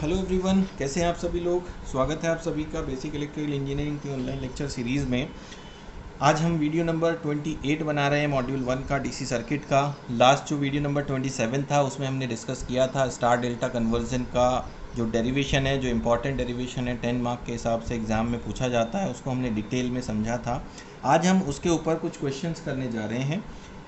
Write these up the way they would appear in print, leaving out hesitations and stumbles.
Hello everyone, कैसे हैं आप सभी लोग। स्वागत है आप सभी का बेसिक इलेक्ट्रिकल इंजीनियरिंग की ऑनलाइन लेक्चर सीरीज़ में। आज हम वीडियो नंबर 28 बना रहे हैं मॉड्यूल 1 का डीसी सर्किट का। लास्ट जो वीडियो नंबर 27 था उसमें हमने डिस्कस किया था स्टार डेल्टा कन्वर्जन का जो डेरिवेशन है, जो इम्पॉर्टेंट डेरिवेशन है 10 मार्क के हिसाब से एग्ज़ाम में पूछा जाता है, उसको हमने डिटेल में समझा था। आज हम उसके ऊपर कुछ क्वेश्चंस करने जा रहे हैं।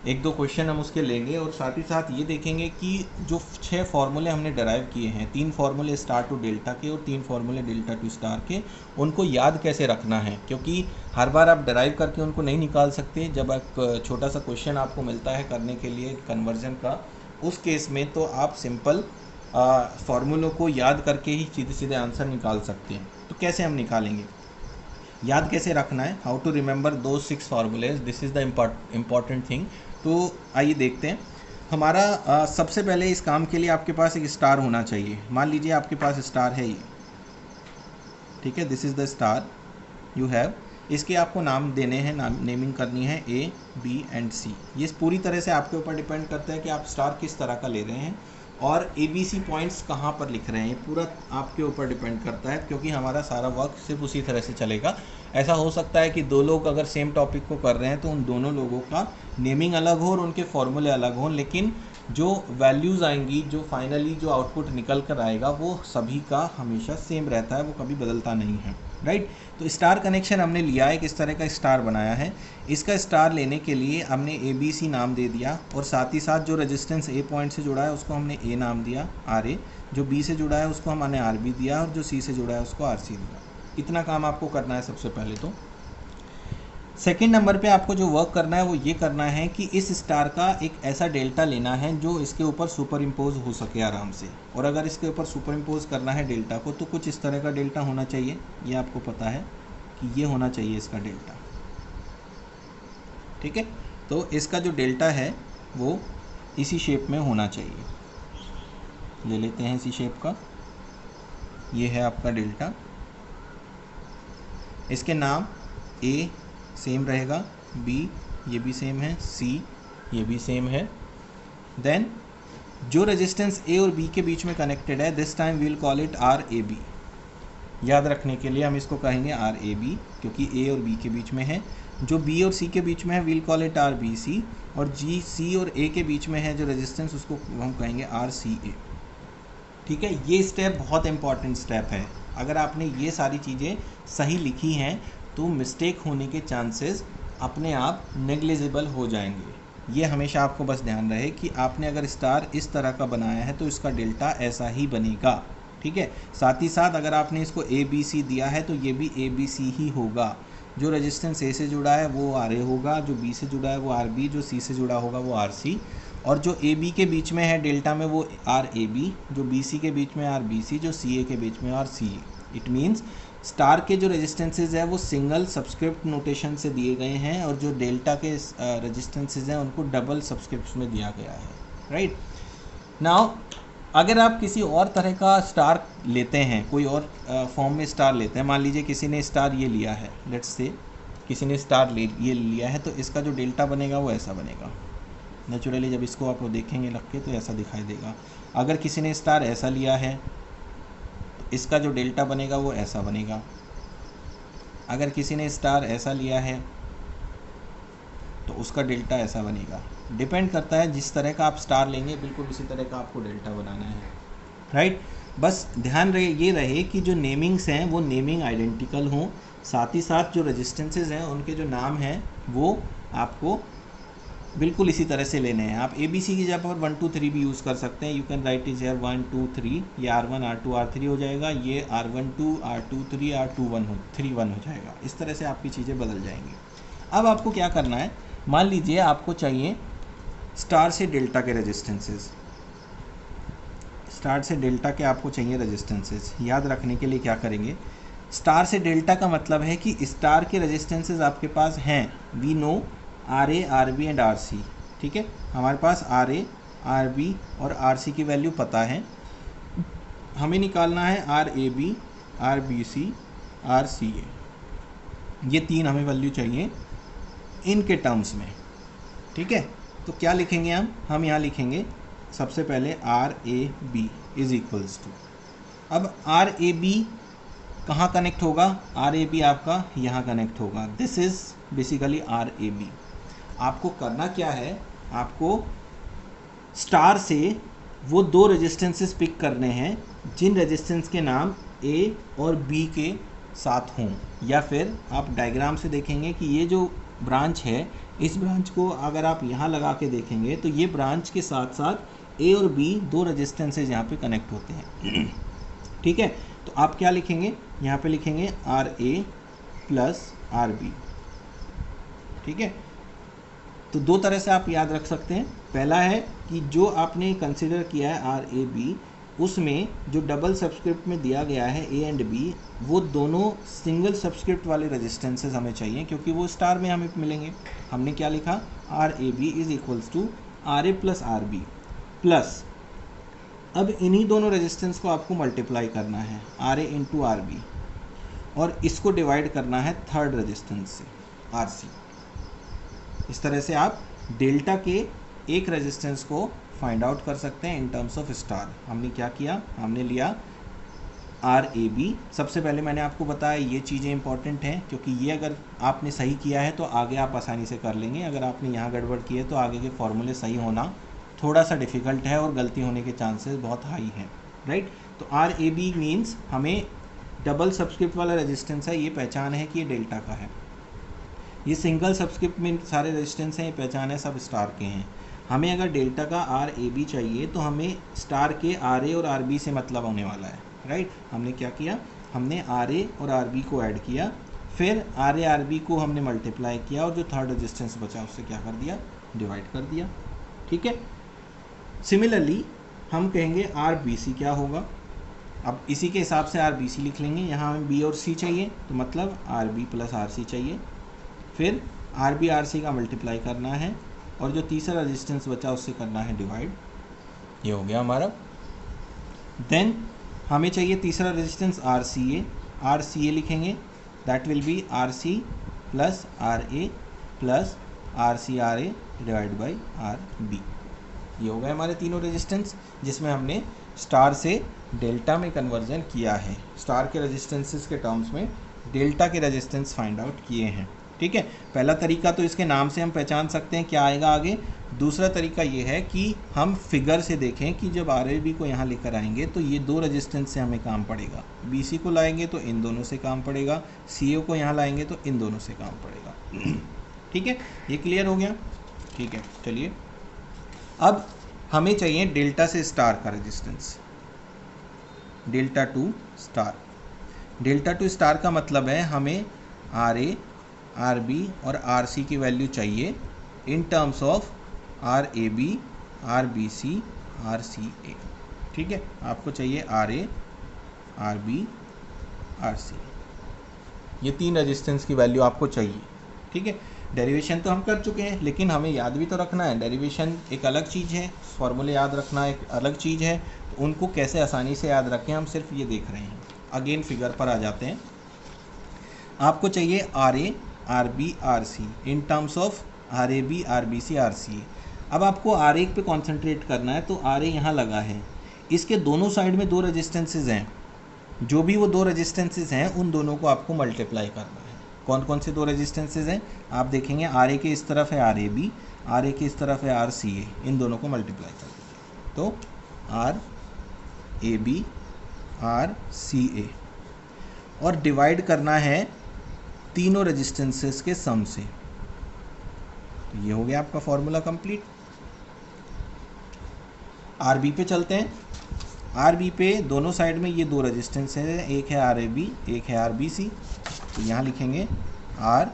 एक दो क्वेश्चन हम उसके लेंगे और साथ ही साथ ये देखेंगे कि जो 6 फार्मूले हमने डराइव किए हैं, 3 फार्मूले स्टार टू डेल्टा के और 3 फार्मूले डेल्टा टू स्टार के, उनको याद कैसे रखना है, क्योंकि हर बार आप डराइव करके उनको नहीं निकाल सकते। जब एक छोटा सा क्वेश्चन आपको मिलता है करने के लिए कन्वर्जन का, उस केस में तो आप सिंपल फार्मूलों को याद करके ही सीधे सीधे आंसर निकाल सकते हैं। तो कैसे हम निकालेंगे, याद कैसे रखना है, हाउ टू रिमेंबर दो 6 फार्मूलेज, this is the important thing. तो आइए देखते हैं। हमारा सबसे पहले इस काम के लिए आपके पास एक स्टार होना चाहिए। मान लीजिए आपके पास स्टार है ये, ठीक है, this is the star you have. इसके आपको नाम देने हैं, नेमिंग करनी है A, B एंड C। ये पूरी तरह से आपके ऊपर डिपेंड करता है कि आप स्टार किस तरह का ले रहे हैं और ABC पॉइंट्स कहाँ पर लिख रहे हैं। ये पूरा आपके ऊपर डिपेंड करता है, क्योंकि हमारा सारा वर्क सिर्फ उसी तरह से चलेगा। ऐसा हो सकता है कि दो लोग अगर सेम टॉपिक को कर रहे हैं तो उन दोनों लोगों का नेमिंग अलग हो और उनके फॉर्मूले अलग हों, लेकिन जो वैल्यूज़ आएंगी, जो फाइनली जो आउटपुट निकल कर आएगा, वो सभी का हमेशा सेम रहता है, वो कभी बदलता नहीं है, राइट। तो स्टार कनेक्शन हमने लिया है, किस तरह का स्टार बनाया है। इसका स्टार लेने के लिए हमने ABC नाम दे दिया और साथ ही साथ जो रेजिस्टेंस A पॉइंट से जुड़ा है उसको हमने A नाम दिया RA, जो B से जुड़ा है उसको हमने RB दिया और जो C से जुड़ा है उसको RC दिया। इतना काम आपको करना है सबसे पहले। तो सेकेंड नंबर पे आपको जो वर्क करना है वो ये करना है कि इस स्टार का एक ऐसा डेल्टा लेना है जो इसके ऊपर सुपर इम्पोज हो सके आराम से। और अगर इसके ऊपर सुपर इम्पोज करना है डेल्टा को, तो कुछ इस तरह का डेल्टा होना चाहिए। ये आपको पता है कि ये होना चाहिए इसका डेल्टा, ठीक है। तो इसका जो डेल्टा है वो इसी शेप में होना चाहिए। ले लेते हैं इसी शेप का, ये है आपका डेल्टा। इसके नाम A सेम रहेगा, B ये भी सेम है, C ये भी सेम है। देन जो रेजिस्टेंस A और B के बीच में कनेक्टेड है, this time we'll call it RAB। याद रखने के लिए हम इसको कहेंगे RAB, क्योंकि A और B के बीच में है। जो B और C के बीच में है वील कॉल इट RBC, और C और A के बीच में है जो रेजिस्टेंस, उसको हम कहेंगे RCA, ठीक है। ये स्टेप बहुत इंपॉर्टेंट स्टेप है। अगर आपने ये सारी चीज़ें सही लिखी हैं तो मिस्टेक होने के चांसेस अपने आप नेग्लिजिबल हो जाएंगे। ये हमेशा आपको बस ध्यान रहे कि आपने अगर स्टार इस तरह का बनाया है तो इसका डेल्टा ऐसा ही बनेगा, ठीक है। साथ ही साथ अगर आपने इसको ABC दिया है तो ये भी ABC ही होगा। जो रेजिस्टेंस A से जुड़ा है वो RA होगा, जो B से जुड़ा है वो RB, जो C से जुड़ा होगा वो RC, और जो AB के बीच में है डेल्टा में वो RAB, जो BC के बीच में RBC, जो CA के बीच में RCA। इट मीन्स स्टार के जो रेजिस्टेंसेज है वो सिंगल सब्सक्रिप्ट नोटेशन से दिए गए हैं और जो डेल्टा के रेजिस्टेंसेज हैं उनको डबल सब्सक्रिप्ट में दिया गया है, राइट। नाउ अगर आप किसी और तरह का स्टार लेते हैं, कोई और फॉर्म में स्टार लेते हैं, मान लीजिए किसी ने स्टार ये लिया है, लेट्स से किसी ने स्टार ये लिया है, तो इसका जो डेल्टा बनेगा वो ऐसा बनेगा। नेचुरली जब इसको आप देखेंगे लग के तो ऐसा दिखाई देगा। अगर किसी ने स्टार ऐसा लिया है तो इसका जो डेल्टा बनेगा वो ऐसा बनेगा। अगर किसी ने स्टार ऐसा लिया है तो उसका डेल्टा ऐसा बनेगा। डिपेंड करता है जिस तरह का आप स्टार लेंगे, बिल्कुल उसी तरह का आपको डेल्टा बनाना है, राइट। बस ध्यान ये रहे कि जो नेमिंग्स हैं वो नेमिंग आइडेंटिकल हों, साथ ही साथ जो रेजिस्टेंसेज हैं उनके जो नाम हैं वो आपको बिल्कुल इसी तरह से लेने हैं। आप ABC की जगह पर 1 2 3 भी यूज़ कर सकते हैं। यू कैन राइट इज 1 2 3, ये R1 R2 R3 हो जाएगा, ये R12 R2 3 R21 3 1 हो जाएगा। इस तरह से आपकी चीज़ें बदल जाएंगी। अब आपको क्या करना है, मान लीजिए आपको चाहिए स्टार से डेल्टा के रेजिस्टेंसेज, स्टार से डेल्टा के आपको चाहिए रेजिस्टेंसेज। याद रखने के लिए क्या करेंगे, स्टार से डेल्टा का मतलब है कि स्टार के रेजिस्टेंसेज आपके पास हैं, we know RA RB and RC, ठीक है। हमारे पास RA RB और RC की वैल्यू पता है, हमें निकालना है RAB RBC RCA। ये 3 हमें वैल्यू चाहिए इनके टर्म्स में, ठीक है। तो क्या लिखेंगे हम यहाँ लिखेंगे सबसे पहले RAB इज इक्वल्स टू, अब आर ए बी कहाँ कनेक्ट होगा? आर ए बी आपका यहाँ कनेक्ट होगा। This is basically R A B. आपको करना क्या है, आपको स्टार से वो दो रेजिस्टेंसेस पिक करने हैं जिन रेजिस्टेंस के नाम ए और बी के साथ हों, या फिर आप डायग्राम से देखेंगे कि ये जो ब्रांच है, इस ब्रांच को अगर आप यहाँ लगा के देखेंगे तो ये ब्रांच के साथ साथ ए और बी दो रेजिस्टेंसेज यहाँ पे कनेक्ट होते हैं। ठीक है, तो आप क्या लिखेंगे, यहाँ पे लिखेंगे R A plus R B. ठीक है, तो दो तरह से आप याद रख सकते हैं। पहला है कि जो आपने कंसिडर किया है आर ए बी, उसमें जो डबल सबस्क्रिप्ट में दिया गया है ए एंड बी, वो दोनों सिंगल सबस्क्रिप्ट वाले रेजिस्टेंसेस हमें चाहिए, क्योंकि वो स्टार में हमें मिलेंगे। हमने क्या लिखा, R A B is equals to R A plus R B plus, अब इन्हीं दोनों रेजिस्टेंस को आपको मल्टीप्लाई करना है, R A into R B, और इसको डिवाइड करना है थर्ड रेजिस्टेंस से, आर सी। इस तरह से आप डेल्टा के एक रेजिस्टेंस को फाइंड आउट कर सकते हैं इन टर्म्स ऑफ स्टार। हमने क्या किया, हमने लिया आर ए बी। सबसे पहले मैंने आपको बताया ये चीज़ें इंपॉर्टेंट हैं, क्योंकि ये अगर आपने सही किया है तो आगे आप आसानी से कर लेंगे। अगर आपने यहाँ गड़बड़ की है तो आगे के फॉर्मूले सही होना थोड़ा सा डिफ़िकल्ट है और गलती होने के चांसेस बहुत हाई हैं, राइट। तो आर ए बी मीन्स हमें डबल सब्सक्रिप्ट वाला रेजिस्टेंस है, ये पहचान है कि ये डेल्टा का है। ये सिंगल सब्सक्रिप्ट में सारे रेजिस्टेंस हैं, ये पहचान है सब स्टार के हैं। हमें अगर डेल्टा का आर ए बी चाहिए तो हमें स्टार के आर ए और आर बी से मतलब होने वाला है, राइट। हमने क्या किया, हमने आर ए और आर बी को ऐड किया, फिर आर ए आर बी को हमने मल्टीप्लाई किया, और जो थर्ड रेजिस्टेंस बचा उससे क्या कर दिया, डिवाइड कर दिया। ठीक है, सिमिलरली हम कहेंगे आर बी सी क्या होगा। अब इसी के हिसाब से आर बी सी लिख लेंगे। यहाँ हमें बी और सी चाहिए, तो मतलब R B plus R C चाहिए, फिर आर बी आर सी का मल्टीप्लाई करना है, और जो तीसरा रेजिस्टेंस बचा उससे करना है डिवाइड। ये हो गया हमारा। देन हमें चाहिए तीसरा रेजिस्टेंस आर सी ए लिखेंगे, that will be R C plus R A plus R C R A divide by R B. ये हो गए हमारे तीनों रेजिस्टेंस, जिसमें हमने स्टार से डेल्टा में कन्वर्जन किया है। स्टार के रेजिस्टेंसेस के टर्म्स में डेल्टा के रेजिस्टेंस फाइंड आउट किए हैं। ठीक है, पहला तरीका तो इसके नाम से हम पहचान सकते हैं क्या आएगा आगे। दूसरा तरीका ये है कि हम फिगर से देखें कि जब आर ए बी को यहाँ लेकर आएंगे तो ये दो रेजिस्टेंस से हमें काम पड़ेगा। बी सी को लाएंगे तो इन दोनों से काम पड़ेगा, सी ए को यहाँ लाएंगे तो इन दोनों से काम पड़ेगा। ठीक है, ये क्लियर हो गया। ठीक है, चलिए अब हमें चाहिए डेल्टा से स्टार का resistance, delta to star. Delta to star का मतलब है हमें आर ए आर बी और आर सी की वैल्यू चाहिए in terms of R A B R B C R C A. ठीक है, आपको चाहिए R A R B R C, ये तीन रेजिस्टेंस की वैल्यू आपको चाहिए। ठीक है, डेरिवेशन तो हम कर चुके हैं, लेकिन हमें याद भी तो रखना है। डेरिवेशन एक अलग चीज़ है, फॉर्मूले याद रखना एक अलग चीज़ है, तो उनको कैसे आसानी से याद रखें हम सिर्फ ये देख रहे हैं। अगेन फिगर पर आ जाते हैं। आपको चाहिए R A R B R C in terms of R A B R B C R C A. अब आपको आर ए पे कॉन्सेंट्रेट करना है, तो आर ए यहाँ लगा है, इसके दोनों साइड में दो रेजिस्टेंसेज हैं, जो भी वो दो रेजिस्टेंसेज हैं उन दोनों को आपको मल्टीप्लाई करना है। कौन कौन से दो रेजिस्टेंसेज हैं आप देखेंगे, आर ए के इस तरफ है R A B, R A के इस तरफ है आर सी ए, इन दोनों को मल्टीप्लाई कर दीजिए तो R A B R C A, और डिवाइड करना है तीनों रेजिस्टेंसेस के सम से। तो ये हो गया आपका फॉर्मूला कंप्लीट। आर बी पे चलते हैं। आर बी पे दोनों साइड में ये दो रेजिस्टेंस है, एक है आर ए बी एक है आर बी सी। तो यहाँ लिखेंगे R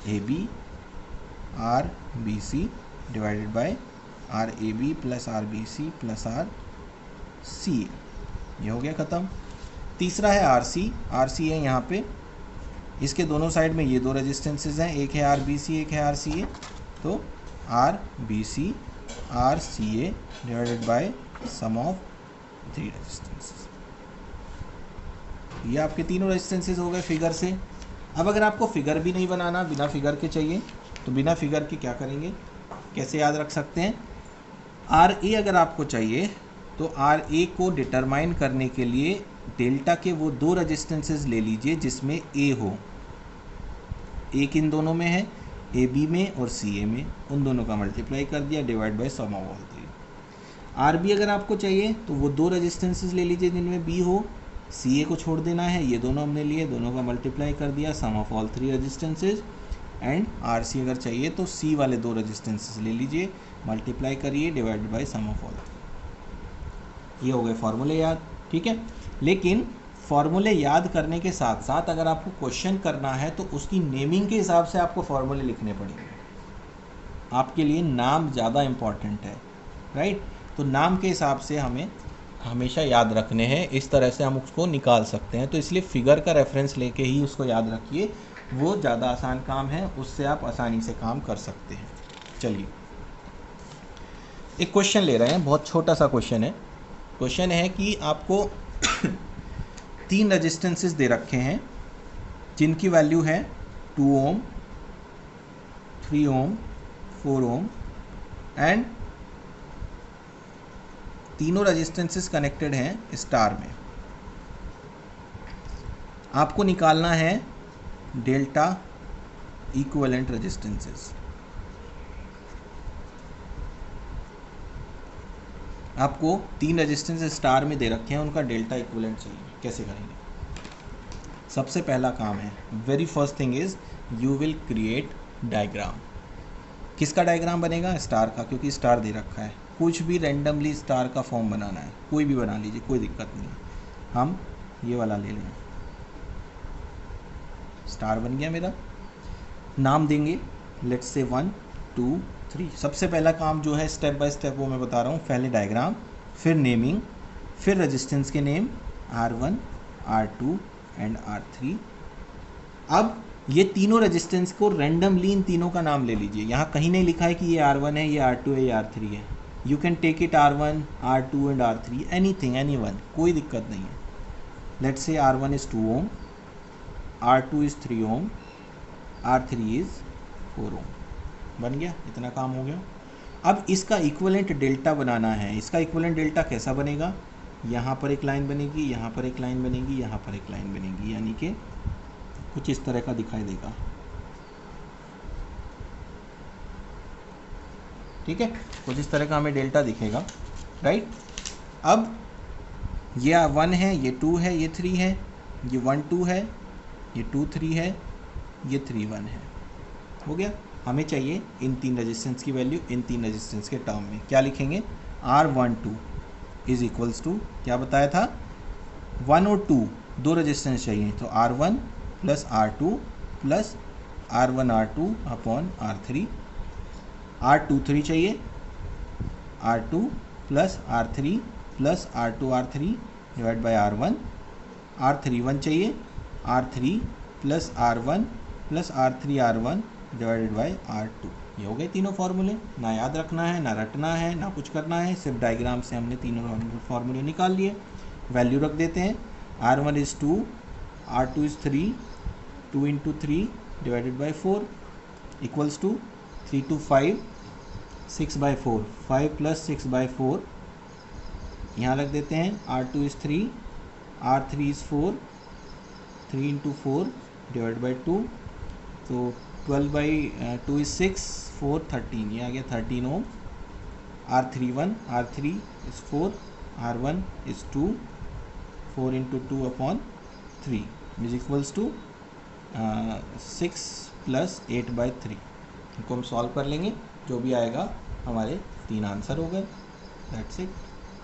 A B R B C divided by R A B plus R B C plus R C A. ये हो गया ख़त्म। तीसरा है आर सी है यहाँ पे, इसके दोनों साइड में ये दो रेजिस्टेंसेज हैं, एक है आर बी सी एक है आर सी ए। तो R B C R C A divided by sum of three resistances. ये आपके तीनों रेजिस्टेंसेज हो गए फिगर से। अब अगर आपको फिगर भी नहीं बनाना, बिना फिगर के चाहिए, तो बिना फिगर के क्या करेंगे, कैसे याद रख सकते हैं। आर ए अगर आपको चाहिए तो आर ए को डिटरमाइन करने के लिए डेल्टा के वो दो रजिस्टेंसेस ले लीजिए जिसमें ए हो, ए किन दोनों में है, ए बी में और सी ए में, उन दोनों का मल्टीप्लाई कर दिया divide by sum of all three. R B अगर आपको चाहिए तो वो दो रजिस्टेंसेस ले लीजिए जिनमें बी हो, सी ए को छोड़ देना है, ये दोनों हमने लिए, दोनों का मल्टीप्लाई कर दिया sum of all three resistances. And R C अगर चाहिए तो सी वाले दो रजिस्टेंसेस ले लीजिए, मल्टीप्लाई करिए divide by sum of all three. ये हो गए फॉर्मूले याद, ठीक है। लेकिन फॉर्मूले याद करने के साथ साथ अगर आपको क्वेश्चन करना है तो उसकी नेमिंग के हिसाब से आपको फॉर्मूले लिखने पड़ेंगे। आपके लिए नाम ज़्यादा इम्पॉर्टेंट है, राइट। तो नाम के हिसाब से हमें हमेशा याद रखने हैं, इस तरह से हम उसको निकाल सकते हैं। तो इसलिए फिगर का रेफरेंस लेके ही उसको याद रखिए, वो ज़्यादा आसान काम है, उससे आप आसानी से काम कर सकते हैं। चलिए एक क्वेश्चन ले रहे हैं, बहुत छोटा सा क्वेश्चन है। क्वेश्चन है कि आपको 3 रजिस्टेंसेस दे रखे हैं जिनकी वैल्यू है 2 ओम, 3 ओम, 4 ओम एंड तीनों रजिस्टेंसेस कनेक्टेड हैं स्टार में। आपको निकालना है डेल्टा इक्विवेलेंट रेजिस्टेंसेस। आपको 3 रेजिस्टेंस स्टार में दे रखे हैं, उनका डेल्टा इक्विवेलेंट चाहिए। कैसे करेंगे? सबसे पहला काम है, very first thing is you will create diagram. किसका डायग्राम बनेगा? स्टार का, क्योंकि स्टार दे रखा है। कुछ भी रैंडमली स्टार का फॉर्म बनाना है, कोई भी बना लीजिए, कोई दिक्कत नहीं है। हम ये वाला ले लें, स्टार बन गया मेरा। नाम देंगे, लेट्स से 1 2 3। सबसे पहला काम जो है स्टेप बाय स्टेप वो मैं बता रहा हूँ। पहले डायग्राम, फिर नेमिंग, फिर रेजिस्टेंस के name R1, R2 and R3। अब ये तीनों रेजिस्टेंस को रैंडमली इन तीनों का नाम ले लीजिए। यहाँ कहीं नहीं लिखा है कि ये R1 है, ये R2 है, ये R3 है। You can take it R1, R2 and R3, anything, anyone, कोई दिक्कत नहीं है। Let's say R1 is 2 ohm, R2 is 3 ohm, R3 is 4 ohm. बन गया, इतना काम हो गया। अब इसका इक्विवेलेंट डेल्टा बनाना है। इसका इक्विवेलेंट डेल्टा कैसा बनेगा? यहाँ पर एक लाइन बनेगी, यहाँ पर एक लाइन बनेगी, यहाँ पर एक लाइन बनेगी, यानी कि कुछ इस तरह का दिखाई देगा, ठीक है। कुछ इस तरह का हमें डेल्टा दिखेगा, राइट। अब ये 1 है, ये 2 है, ये 3 है, ये 1 2 है, ये 2 3 है, ये 3 1 है। हो गया। हमें चाहिए इन 3 रेजिस्टेंस की वैल्यू, इन 3 रेजिस्टेंस के टर्म में क्या लिखेंगे? R12 इज इक्वल्स टू, क्या बताया था, 1 और 2 दो रेजिस्टेंस चाहिए, तो R1 plus R2 plus R1 R2 upon R3। R23 चाहिए, R2 plus R3 plus R2 R3 divide by R1। R31 चाहिए, R3 plus R1 plus R3 R1 divided by R2। ये हो गए तीनों फार्मूले। ना याद रखना है, ना रटना है, ना कुछ करना है, सिर्फ डायग्राम से हमने तीनों फार्मूले निकाल लिए। वैल्यू रख देते हैं। R1 is 2, R2 is 3, 2 into 3 divided by 4 equals to 3 to 5, 6 by 4, 5 plus 6 by 4 यहाँ रख देते हैं। R2 is 3, R3 is 4, 3 into 4 divide by 2, तो 12 बाई 2 इज़ 6, 4 13, ये आ गया 13 ohm. R3 is 4, R1 is 2, 4 into 2 upon 3 is equals to 6 plus 8 by 3। इनको हम सॉल्व कर लेंगे, जो भी आएगा हमारे 3 आंसर हो गए। दैट्स इट,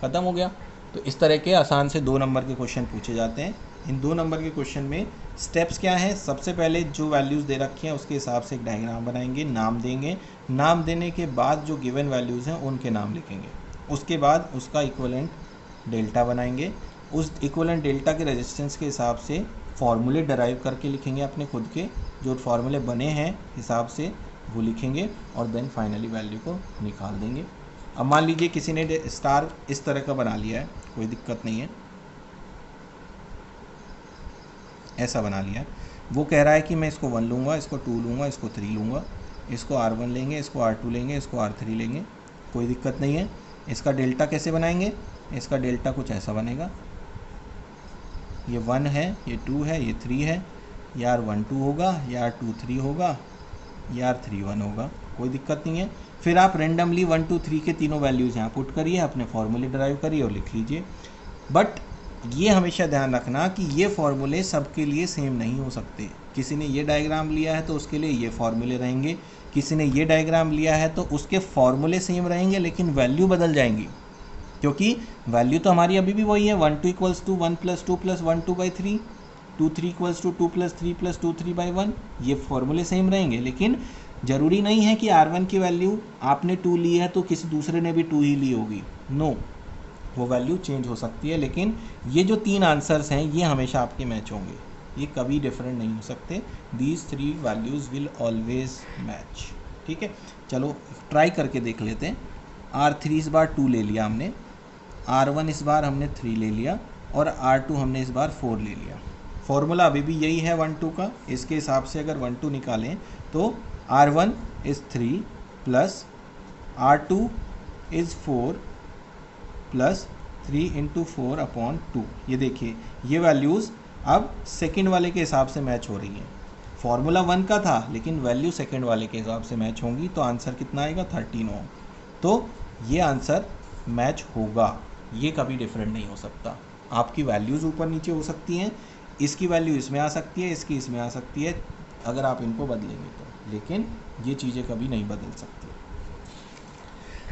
ख़त्म हो गया। तो इस तरह के आसान से 2 नंबर के क्वेश्चन पूछे जाते हैं। इन 2 नंबर के क्वेश्चन में स्टेप्स क्या हैं? सबसे पहले जो वैल्यूज़ दे रखी हैं उसके हिसाब से एक डायग्राम बनाएंगे, नाम देंगे, नाम देने के बाद जो गिवन वैल्यूज़ हैं उनके नाम लिखेंगे। उसके बाद उसका इक्विवेलेंट डेल्टा बनाएंगे, उस इक्विवेलेंट डेल्टा के रेजिस्टेंस के हिसाब से फॉर्मूले डराइव करके लिखेंगे अपने खुद के, जो फॉर्मूले बने हैं हिसाब से वो लिखेंगे, और देन फाइनली वैल्यू को निकाल देंगे। अब मान लीजिए किसी ने स्टार इस तरह का बना लिया है, कोई दिक्कत नहीं है, ऐसा बना लिया है। वो कह रहा है कि मैं इसको 1 लूँगा, इसको 2 लूँगा, इसको 3 लूँगा, इसको R1 लेंगे, इसको R2 लेंगे, इसको R3 लेंगे, कोई दिक्कत नहीं है। इसका डेल्टा कैसे बनाएंगे? इसका डेल्टा कुछ ऐसा बनेगा, ये 1 है, ये 2 है, ये 3 है, ये R12 होगा, ये R23 होगा, ये R31 होगा, कोई दिक्कत नहीं है। फिर आप रेंडमली 1 2 3 के तीनों वैल्यूज़ यहाँ पुट करिए, अपने फॉर्मूले ड्राइव करिए और लिख लीजिए। बट ये हमेशा ध्यान रखना कि ये फॉर्मूले सबके लिए सेम नहीं हो सकते। किसी ने ये डायग्राम लिया है तो उसके लिए ये फॉर्मूले रहेंगे, किसी ने ये डायग्राम लिया है तो उसके फॉर्मूले सेम रहेंगे लेकिन वैल्यू बदल जाएंगी, क्योंकि वैल्यू तो हमारी अभी भी वही है, 1 2 = 1 + 2 + 1 2/3, 2 3 = 2 + 3 + 2 3/1। ये फॉर्मूले सेम रहेंगे, लेकिन ज़रूरी नहीं है कि R1 की वैल्यू आपने 2 ली है तो किसी दूसरे ने भी 2 ही ली होगी। नो, वो वैल्यू चेंज हो सकती है, लेकिन ये जो 3 आंसर्स हैं ये हमेशा आपके मैच होंगे, ये कभी डिफरेंट नहीं हो सकते। These 3 values will always match. ठीक है, चलो ट्राई करके देख लेते हैं। R3 इस बार 2 ले लिया हमने, R1 इस बार हमने 3 ले लिया और R2 हमने इस बार 4 ले लिया। फॉर्मूला अभी भी यही है 1 2 का। इसके हिसाब से अगर 1 2 निकालें तो R1 is 3 plus R2 is 4 plus 3 × 4/2। ये देखिए ये वैल्यूज़ अब सेकंड वाले के हिसाब से मैच हो रही हैं। फॉर्मूला 1 का था लेकिन वैल्यू सेकंड वाले के हिसाब से मैच होंगी, तो आंसर कितना आएगा 13 ओम। तो ये आंसर मैच होगा, ये कभी डिफरेंट नहीं हो सकता। आपकी वैल्यूज़ ऊपर नीचे हो सकती हैं, इसकी वैल्यू इसमें आ सकती है, इसकी इसमें आ सकती है, अगर आप इनको बदलेंगे तो, लेकिन ये चीज़ें कभी नहीं बदल सकती।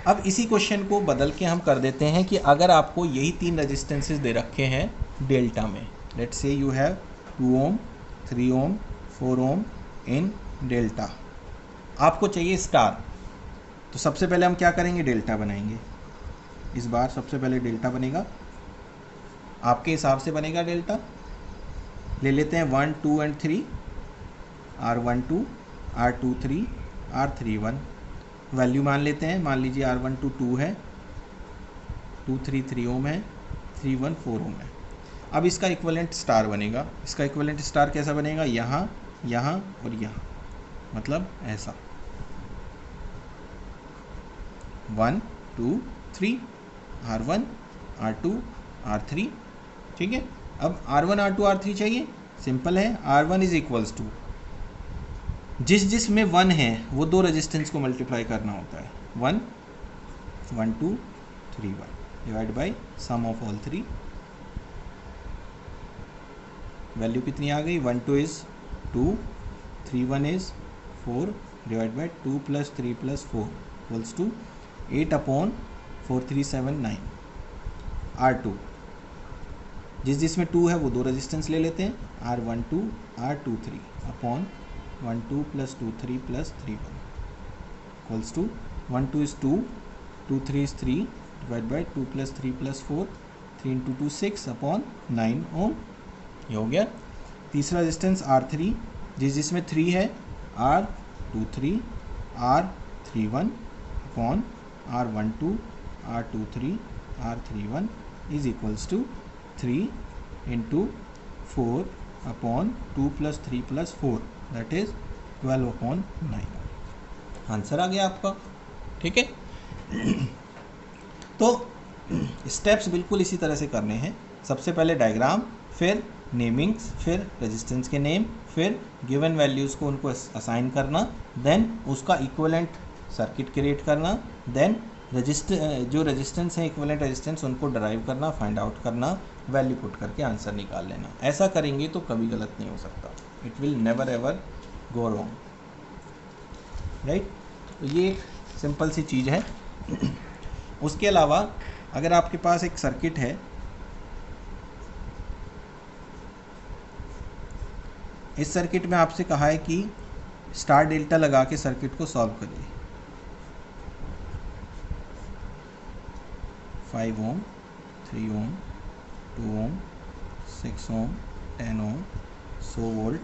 अब इसी क्वेश्चन को बदल के हम कर देते हैं कि अगर आपको यही 3 रेजिस्टेंसेस दे रखे हैं डेल्टा में, let's say you have 2 ohm 3 ohm 4 ohm in delta, आपको चाहिए स्टार। तो सबसे पहले हम क्या करेंगे, डेल्टा बनाएंगे। इस बार सबसे पहले डेल्टा बनेगा, आपके हिसाब से बनेगा डेल्टा। ले लेते हैं 1 2 और 3, R12 R23 R31 वैल्यू मान लेते हैं। मान लीजिए R12 2 है, 2 3 3 ओम है, 3 1 4 ओम है। अब इसका इक्विवेलेंट स्टार बनेगा। इसका इक्विवेलेंट स्टार कैसा बनेगा, यहाँ यहाँ और यहाँ, मतलब ऐसा 1 2 3 R1 R2 R3। ठीक है, अब R1 R2 R3 चाहिए, सिंपल है। R1 इज इक्वल्स टू, जिस में 1 है वो 2 रेजिस्टेंस को मल्टीप्लाई करना होता है, 1 1 2 3 1 divide by sum of all 3। Value कितनी आ गई, 1 2 is 2, 3 1 is 4 divide by 2 + 3 + 4 equals to 8/4 3 7 9। R2 जिसमें 2 है वो 2 रेजिस्टेंस ले लेते हैं, R12 R23 upon 1 2 + 2 3 + 3 1 equals to 1 2 is 2, 2 3 is 3 divide by 2 + 3 + 4, 3 × 2 6/9 ohm. ये हो गया। तीसरा रेजिस्टेंस R3 जिसमें 3 है, R23 R31 upon R12 R23 R31 is equals to 3 × 4/2 + 3 + 4 that is 12/9। Answer आ गया आपका। ठीक है, तो स्टेप्स बिल्कुल इसी तरह से करने हैं। सबसे पहले डायग्राम, फिर नेमिंग्स, फिर रेजिस्टेंस के नेम, फिर गिवन वैल्यूज़ को उनको असाइन करना, देन उसका इक्विवेलेंट सर्किट क्रिएट करना, देन जो रेजिस्टेंस है इक्विवेलेंट रेजिस्टेंस उनको डराइव करना, फाइंड आउट करना, वैल्यू पुट करके आंसर निकाल लेना। ऐसा करेंगे तो कभी गलत नहीं हो सकता, it will never ever go wrong, right. तो ये एक सिंपल सी चीज़ है। उसके अलावा अगर आपके पास एक सर्किट है, इस सर्किट में आपसे कहा है कि स्टार डेल्टा लगा के सर्किट को सॉल्व करिए। 5 ओम 3 ओम 2 ओम 6 ओम 10 ओम 100 वोल्ट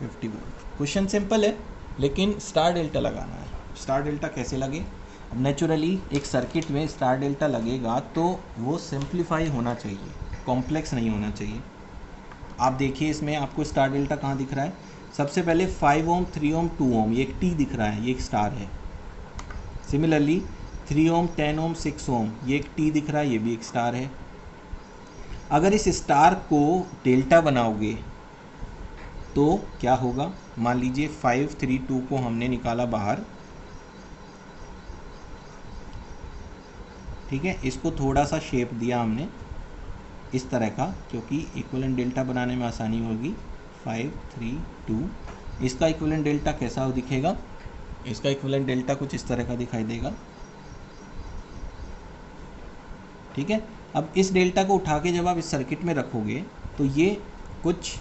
50 वोल्ट। क्वेश्चन सिंपल है लेकिन स्टार डेल्टा लगाना है। स्टार डेल्टा कैसे लगे, अब नेचुरली एक सर्किट में स्टार डेल्टा लगेगा तो वो सिंप्लीफाई होना चाहिए, कॉम्प्लेक्स नहीं होना चाहिए। आप देखिए इसमें आपको स्टार डेल्टा कहाँ दिख रहा है, सबसे पहले 5 ओम 3 ओम 2 ओम, ये एक टी दिख रहा है, ये एक स्टार है। सिमिलरली 3 ओम, 10 ओम, 6 ओम, ये एक टी दिख रहा है, ये भी एक स्टार है। अगर इस स्टार को डेल्टा बनाओगे तो क्या होगा, मान लीजिए 5, 3, 2 को हमने निकाला बाहर, ठीक है। इसको थोड़ा सा शेप दिया हमने इस तरह का, क्योंकि इक्विवेलेंट डेल्टा बनाने में आसानी होगी। 5, 3, 2, इसका इक्विवेलेंट डेल्टा कैसा दिखेगा, इसका इक्विवेलेंट डेल्टा कुछ इस तरह का दिखाई देगा, ठीक है। अब इस डेल्टा को उठा के जब आप इस सर्किट में रखोगे तो ये कुछ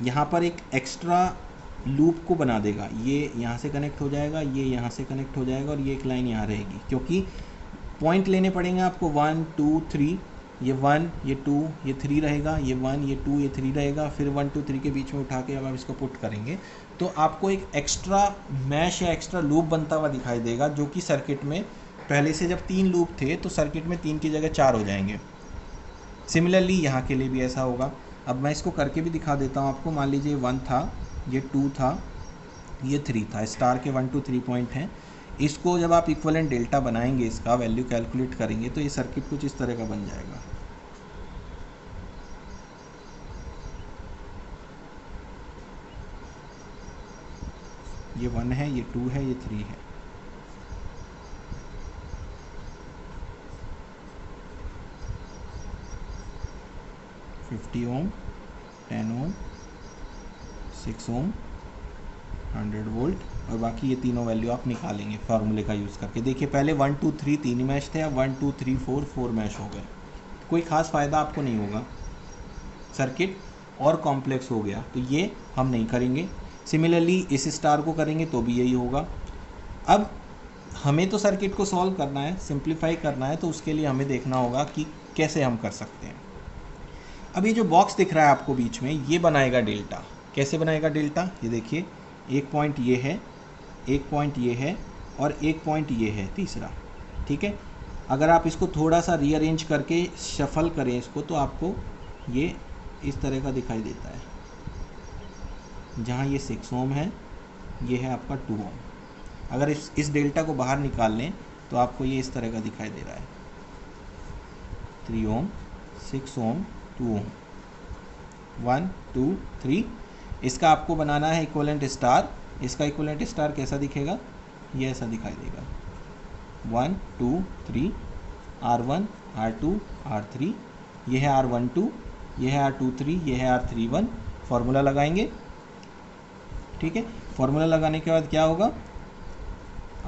यहाँ पर एक एक्स्ट्रा लूप को बना देगा, ये यहाँ से कनेक्ट हो जाएगा, ये यहाँ से कनेक्ट हो जाएगा, और ये एक लाइन यहाँ रहेगी, क्योंकि पॉइंट लेने पड़ेंगे आपको 1, 2, 3, ये 1, ये 2, ये 3 रहेगा, ये 1, ये 2, ये 3 रहेगा, फिर 1, 2, 3 के बीच में उठा के अब आप इसको पुट करेंगे तो आपको एक एक्स्ट्रा मैश या एक्स्ट्रा लूप बनता हुआ दिखाई देगा, जो कि सर्किट में पहले से जब 3 लूप थे तो सर्किट में 3 की जगह 4 हो जाएंगे। सिमिलरली यहाँ के लिए भी ऐसा होगा। अब मैं इसको करके भी दिखा देता हूँ आपको। मान लीजिए 1 था, ये 2 था, ये 3 था, स्टार के 1, 2, 3 पॉइंट हैं। इसको जब आप इक्विवेलेंट डेल्टा बनाएंगे, इसका वैल्यू कैलकुलेट करेंगे तो ये सर्किट कुछ इस तरह का बन जाएगा। ये 1 है, ये 2 है, ये 3 है। ओम, 10 ओम, 6 ओम, 100 वोल्ट, और बाकी ये तीनों वैल्यू आप निकालेंगे फार्मूले का यूज़ करके। देखिए पहले 1, 2, 3 तीन मैश थे, अब 1, 2, 3, 4 मैश हो गए। कोई ख़ास फ़ायदा आपको नहीं होगा, सर्किट और कॉम्प्लेक्स हो गया, तो ये हम नहीं करेंगे। सिमिलरली इस स्टार को करेंगे तो भी यही होगा। अब हमें तो सर्किट को सॉल्व करना है, सिंप्लीफाई करना है, तो उसके लिए हमें देखना होगा कि कैसे हम कर सकते हैं। अब ये जो बॉक्स दिख रहा है आपको बीच में, ये बनाएगा डेल्टा। कैसे बनाएगा डेल्टा, ये देखिए, एक पॉइंट ये है, एक पॉइंट ये है, और एक पॉइंट ये है तीसरा, ठीक है। अगर आप इसको थोड़ा सा रीअरेंज करके शफल करें इसको, तो आपको ये इस तरह का दिखाई देता है। जहाँ ये 6 ओम है, ये है आपका 2 ओम। अगर इस डेल्टा को बाहर निकाल लें तो आपको ये इस तरह का दिखाई दे रहा है, 3 ओम, 6 ओम, 2 ओम, 1, 2, 3। इसका आपको बनाना है इक्विवेलेंट स्टार। इसका इक्विवेलेंट स्टार कैसा दिखेगा, ये ऐसा दिखाई देगा, 1, 2, 3, R1, R2, R3, ये है R12, ये है R23, ये है R31। फार्मूला लगाएंगे, ठीक है। फार्मूला लगाने के बाद क्या होगा,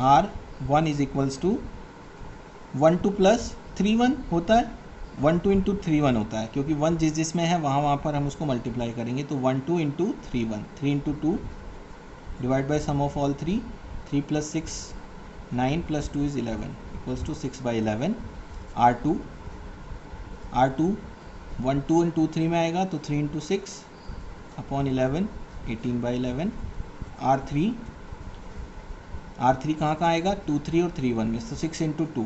R1 is equals to 1, 2 plus 3, 1 होता है, 1, 2 इंटू 3, 1 होता है, क्योंकि 1 जिसमें है वहाँ पर हम उसको मल्टीप्लाई करेंगे, तो 1, 2 into 3, 1, 3 into 2 divide by sum of all 3, 3 plus 6, 9 plus 2 is 11 equals to 6/11। R2 1, 2 into 3 में आएगा, तो 3 इंटू 6 अपॉन 11, 18/11। R3 कहाँ आएगा, 2, 3 और 3, 1 में, तो 6 इंटू 2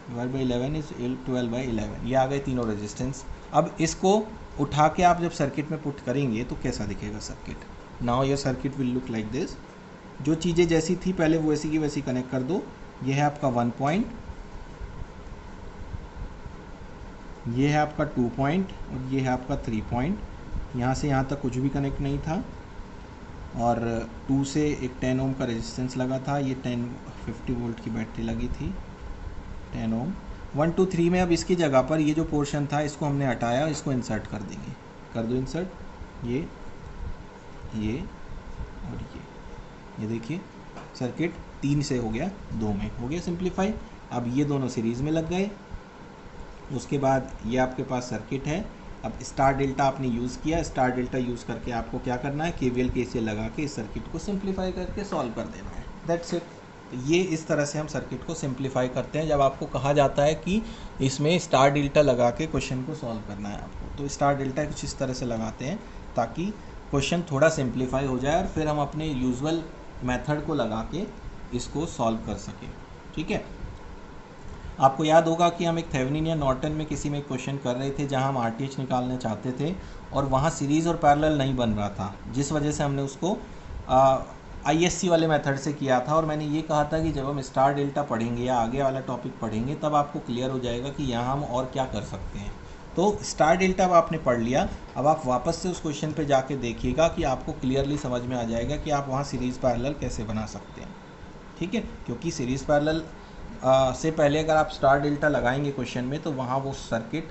डिवाइड बाई 11 इज 12/11। ये आ गए तीनों रेजिस्टेंस। अब इसको उठा के आप जब सर्किट में पुट करेंगे तो कैसा दिखेगा circuit. Now your circuit will look like this. जो चीज़ें जैसी थी पहले वो वैसी की वैसी कनेक्ट कर दो। ये है आपका 1 पॉइंट, ये है आपका 2 पॉइंट, और ये है आपका 3 पॉइंट। यहाँ से यहाँ तक कुछ भी कनेक्ट नहीं था, और 2 से एक 10 ओम का रेजिस्टेंस लगा था। ये 50 वोल्ट की बैटरी लगी थी, 10 ओम। 1, 2, 3 में अब इसकी जगह पर ये जो पोर्शन था इसको हमने हटाया, इसको इंसर्ट कर देंगे। कर दो इंसर्ट, ये और ये देखिए सर्किट 3 से हो गया 2 में, हो गया सिंप्लीफाई। अब ये दोनों सीरीज़ में लग गए। उसके बाद ये आपके पास सर्किट है। अब स्टार डेल्टा आपने यूज़ किया, स्टार डेल्टा यूज़ करके आपको क्या करना है, KVL KCL लगा के इस सर्किट को सिंप्लीफाई करके सॉल्व कर देना है, दैट्स इट। ये इस तरह से हम सर्किट को सिंप्लीफाई करते हैं। जब आपको कहा जाता है कि इसमें स्टार डेल्टा लगा के क्वेश्चन को सॉल्व करना है आपको, तो स्टार डेल्टा कुछ इस तरह से लगाते हैं ताकि क्वेश्चन थोड़ा सिंप्लीफाई हो जाए और फिर हम अपने यूजुअल मेथड को लगा के इसको सॉल्व कर सकें, ठीक है। आपको याद होगा कि हम एक थेवेनिन या नॉर्टन में किसी में एक क्वेश्चन कर रहे थे जहां हम RTH निकालना चाहते थे और वहां सीरीज़ और पैरेलल नहीं बन रहा था, जिस वजह से हमने उसको आईएससी वाले मेथड से किया था, और मैंने ये कहा था कि जब हम स्टार डेल्टा पढ़ेंगे या आगे वाला टॉपिक पढ़ेंगे तब आपको क्लियर हो जाएगा कि यहाँ हम और क्या कर सकते हैं। तो स्टार डेल्टा अब आपने पढ़ लिया, अब आप वापस से उस क्वेश्चन पे जाके देखिएगा कि आपको क्लियरली समझ में आ जाएगा कि आप वहाँ सीरीज़ पैरेलल कैसे बना सकते हैं। ठीक है, क्योंकि सीरीज़ पैरेलल से पहले अगर आप स्टार डेल्टा लगाएंगे क्वेश्चन में तो वहाँ वो सर्किट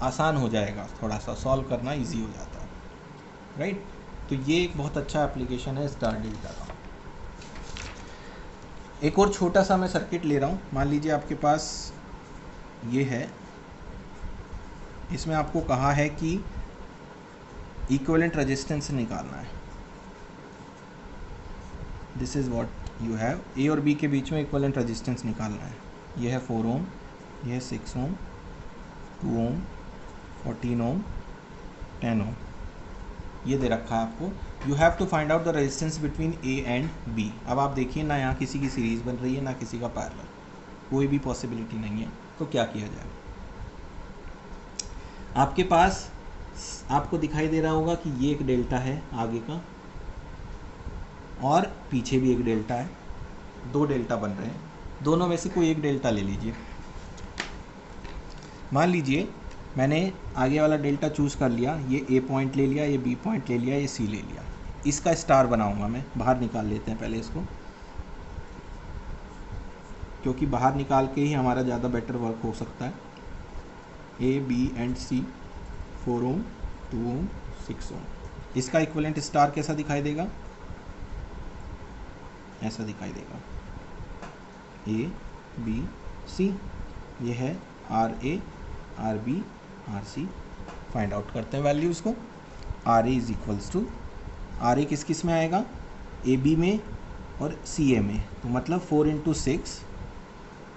आसान हो जाएगा, थोड़ा सा सॉल्व करना ईजी हो जाता है, राइट। तो ये एक बहुत अच्छा एप्लीकेशन है स्टार डेल्टा का। एक और छोटा सा मैं सर्किट ले रहा हूँ, मान लीजिए आपके पास ये है, इसमें आपको कहा है कि इक्विवेलेंट रेजिस्टेंस निकालना है। This is what you have, A और बी के बीच में इक्विवेलेंट रेजिस्टेंस निकालना है। ये है 4 ओम, ये है 6 ओम, 2 ओम, 14 ओम, 10 ओम, ये दे रखा है आपको। You have to find out the resistance between A and B. अब आप देखिए ना, यहाँ किसी की सीरीज़ बन रही है ना किसी का पैरेलल, कोई भी पॉसिबिलिटी नहीं है। तो क्या किया जाए, आपके पास आपको दिखाई दे रहा होगा कि ये एक डेल्टा है आगे का और पीछे भी एक डेल्टा है, 2 डेल्टा बन रहे हैं, दोनों में से कोई एक डेल्टा ले लीजिए। मान लीजिए मैंने आगे वाला डेल्टा चूज़ कर लिया, ये ए पॉइंट ले लिया, ये बी पॉइंट ले लिया, ये सी ले लिया, इसका स्टार बनाऊंगा मैं। बाहर निकाल लेते हैं पहले इसको, क्योंकि बाहर निकाल के ही हमारा ज़्यादा बेटर वर्क हो सकता है। ए बी एंड सी, 4 ओम, 2 ओम, 6 ओम, इसका इक्विवेलेंट स्टार कैसा दिखाई देगा, ऐसा दिखाई देगा, ए बी सी। ये है R A, R B, R C. Find out करते हैं वैल्यूज़ को। R A is equals to, R A किस किस में आएगा, ए बी में और सी ए में, तो मतलब 4 × 6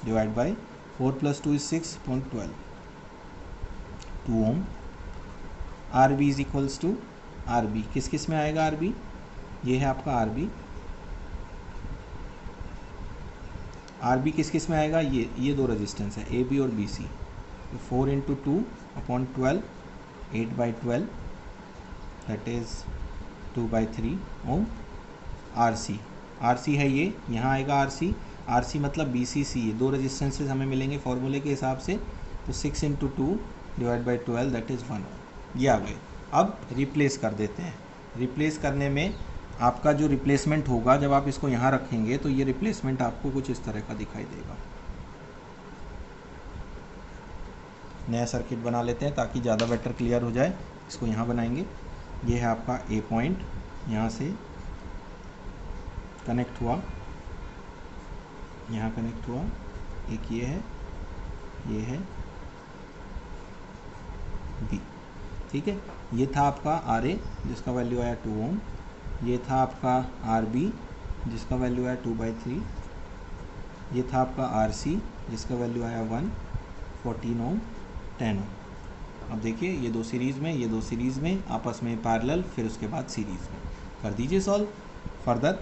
divide by 4 + 2 is 6.12, 2 ohm. R B is equals to, R B किस किस में आएगा, आर बी ये है आपका आर बी। आर बी किस किस में आएगा, ये 2 रेजिस्टेंस है ए बी और बी सी। तो 4 × 2/12, 8/12, that is 2/3 ohm. R C है ये, यहाँ आएगा आर सी मतलब बी सी सी, 2 रेजिस्टेंसेज हमें मिलेंगे फॉर्मूले के हिसाब से। तो 6 × 2 डिवाइड बाई 12, दैट इज़ 1 ओम। ये आ गए। अब रिप्लेस कर देते हैं। रिप्लेस करने में आपका जो रिप्लेसमेंट होगा, जब आप इसको यहाँ रखेंगे तो ये रिप्लेसमेंट आपको कुछ इस तरह का दिखाई देगा। नया सर्किट बना लेते हैं ताकि ज़्यादा बेटर क्लियर हो जाए। इसको यहाँ बनाएंगे। ये है आपका ए पॉइंट, यहाँ से कनेक्ट हुआ, यहाँ कनेक्ट हुआ, एक ये है बी। ठीक है, ये था आपका आर ए जिसका वैल्यू आया 2 ओम। ये था आपका आर बी जिसका वैल्यू आया 2/3। ये था आपका आर सी जिसका वैल्यू आया 1, 14 ओम, 10 ओम। अब देखिए ये 2 सीरीज़ में, ये 2 सीरीज़ में, आपस में पैरेलल, फिर उसके बाद सीरीज़ में। कर दीजिए सॉल्व फर्दर।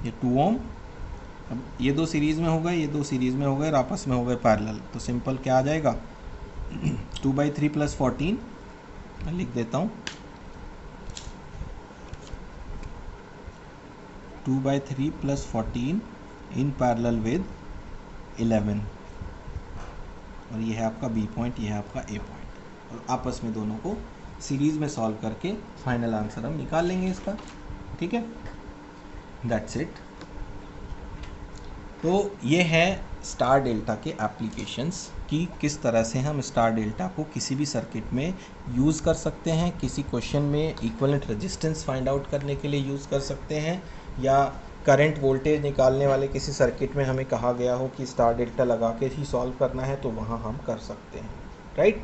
ये 2 ओम, अब ये 2 सीरीज़ में हो गए, ये 2 सीरीज़ में हो गए और आपस में हो गए पैरेलल। तो सिंपल क्या आ जाएगा, 2/3 + 14, मैं लिख देता हूँ, 2/3 + 14 इन पैरेलल विद 11। और ये है आपका बी पॉइंट, ये है आपका ए पॉइंट, और आपस में दोनों को सीरीज़ में सॉल्व करके फाइनल आंसर हम निकाल लेंगे इसका। ठीक है, दैट्स इट। तो ये है स्टार डेल्टा के एप्लीकेशंस कि किस तरह से हम स्टार डेल्टा को किसी भी सर्किट में यूज़ कर सकते हैं, किसी क्वेश्चन में इक्विवेलेंट रेजिस्टेंस फाइंड आउट करने के लिए यूज़ कर सकते हैं, या करंट वोल्टेज निकालने वाले किसी सर्किट में हमें कहा गया हो कि स्टार डेल्टा लगा के ही सॉल्व करना है, तो वहाँ हम कर सकते हैं, राइट।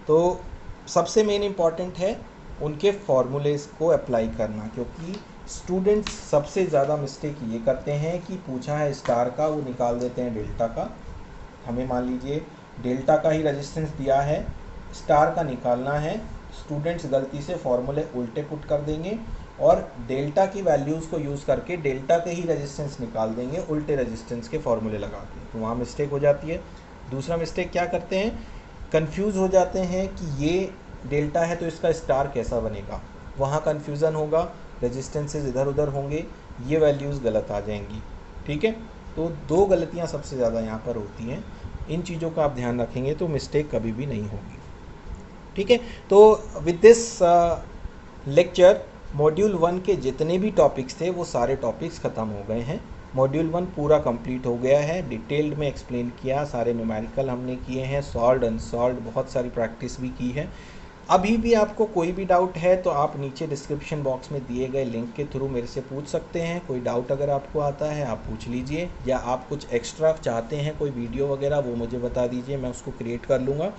तो सबसे मेन इम्पॉर्टेंट है उनके फॉर्मूलेज़ को अप्लाई करना, क्योंकि स्टूडेंट्स सबसे ज़्यादा मिस्टेक ये करते हैं कि पूछा है स्टार का, वो निकाल देते हैं डेल्टा का। हमें मान लीजिए डेल्टा का ही रेजिस्टेंस दिया है, स्टार का निकालना है, स्टूडेंट्स गलती से फॉर्मूले उल्टे पुट कर देंगे और डेल्टा की वैल्यूज़ को यूज़ करके डेल्टा के ही रेजिस्टेंस निकाल देंगे उल्टे रेजिस्टेंस के फॉर्मूले लगा के, तो वहाँ मिस्टेक हो जाती है। दूसरा मिस्टेक क्या करते हैं, कंफ्यूज हो जाते हैं कि ये डेल्टा है तो इसका स्टार कैसा बनेगा, वहाँ कन्फ्यूज़न होगा। रेजिस्टेंसेज इधर उधर होंगे, ये वैल्यूज़ गलत आ जाएंगी। ठीक है, तो 2 गलतियाँ सबसे ज़्यादा यहाँ पर होती हैं। इन चीज़ों का आप ध्यान रखेंगे तो मिस्टेक कभी भी नहीं होगी। ठीक है, तो विद दिस लेक्चर मॉड्यूल 1 के जितने भी टॉपिक्स थे वो सारे टॉपिक्स ख़त्म हो गए हैं। मॉड्यूल 1 पूरा कंप्लीट हो गया है, डिटेल्ड में एक्सप्लेन किया, सारे न्यूमेरिकल हमने किए हैं, सॉल्व्ड अनसॉल्व्ड बहुत सारी प्रैक्टिस भी की है। अभी भी आपको कोई भी डाउट है तो आप नीचे डिस्क्रिप्शन बॉक्स में दिए गए लिंक के थ्रू मेरे से पूछ सकते हैं। कोई डाउट अगर आपको आता है आप पूछ लीजिए, या आप कुछ एक्स्ट्रा चाहते हैं कोई वीडियो वगैरह वो मुझे बता दीजिए, मैं उसको क्रिएट कर लूँगा।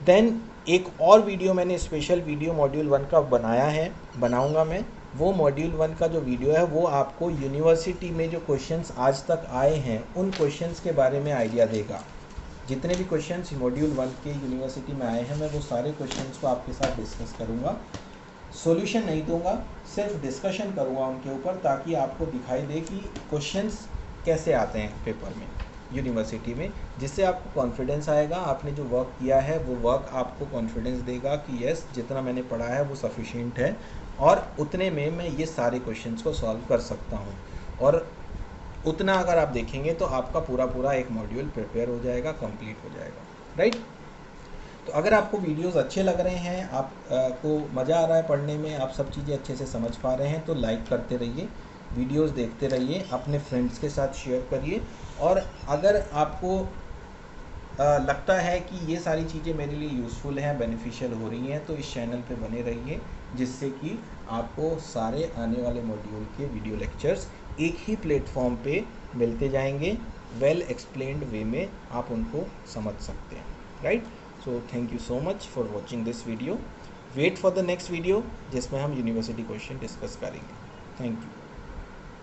देन एक और वीडियो मैंने स्पेशल वीडियो मॉड्यूल 1 का बनाऊंगा मैं। वो मॉड्यूल 1 का जो वीडियो है वो आपको यूनिवर्सिटी में जो क्वेश्चंस आज तक आए हैं उन क्वेश्चंस के बारे में आइडिया देगा। जितने भी क्वेश्चंस मॉड्यूल 1 के यूनिवर्सिटी में आए हैं मैं वो सारे क्वेश्चंस को आपके साथ डिस्कस करूँगा। सॉल्यूशन नहीं दूंगा, सिर्फ डिस्कशन करूँगा उनके ऊपर, ताकि आपको दिखाई दे कि क्वेश्चंस कैसे आते हैं पेपर में यूनिवर्सिटी में, जिससे आपको कॉन्फिडेंस आएगा। आपने जो वर्क किया है वो वर्क आपको कॉन्फिडेंस देगा कि यस जितना मैंने पढ़ा है वो सफिशिएंट है और उतने में मैं ये सारे क्वेश्चंस को सॉल्व कर सकता हूँ। और उतना अगर आप देखेंगे तो आपका पूरा एक मॉड्यूल प्रिपेयर हो जाएगा, कंप्लीट हो जाएगा, राइट। तो अगर आपको वीडियोस अच्छे लग रहे हैं, आपको मज़ा आ रहा है पढ़ने में, आप सब चीज़ें अच्छे से समझ पा रहे हैं तो लाइक करते रहिए, वीडियोस देखते रहिए, अपने फ्रेंड्स के साथ शेयर करिए। और अगर आपको लगता है कि ये सारी चीज़ें मेरे लिए यूज़फुल हैं, बेनिफिशियल हो रही हैं, तो इस चैनल पे बने रहिए, जिससे कि आपको सारे आने वाले मॉड्यूल के वीडियो लेक्चर्स एक ही प्लेटफॉर्म पे मिलते जाएंगे, वेल एक्सप्लेन्ड वे में आप उनको समझ सकते हैं, right. So thank you so much for watching this video. Wait for the next video जिसमें हम यूनिवर्सिटी क्वेश्चन डिस्कस करेंगे। Thank you.